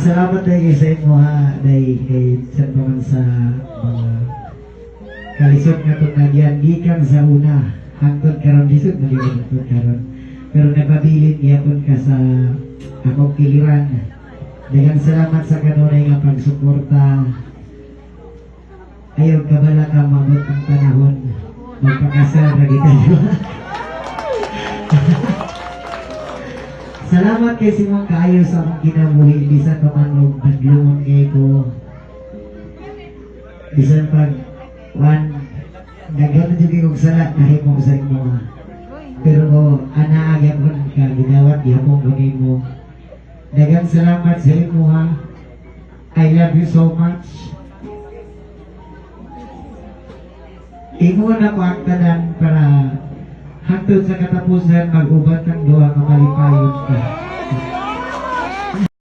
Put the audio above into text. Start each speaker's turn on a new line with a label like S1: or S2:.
S1: Salamat tayo sa inyo ha, dahil sa naman sa mga kalisod nga itong nagyan, gikan sa una, hangtod karon lisod, maliwan hangtod karon. Pero napabilin gihapon ka sa akong kiliran. Daghang salamat sa kanunay nga pagsuporta. Ayaw kabala ka mabot ang panahon. Magpakasal na kita. Salamat kay Simon kaayo sa akong kinabuhi. Bisan pa man og naglumon kay ko. Bisan pag nagano jud kay og sala nahimo sa imo. Pero anaagyan ko ka gidawat gihapon ko nimo. Daghang salamat sa imo ha. I love you so much. Imo na ko ang tanan para hangtod sa katapusan mag-ubat ng duha nga malipayon ka.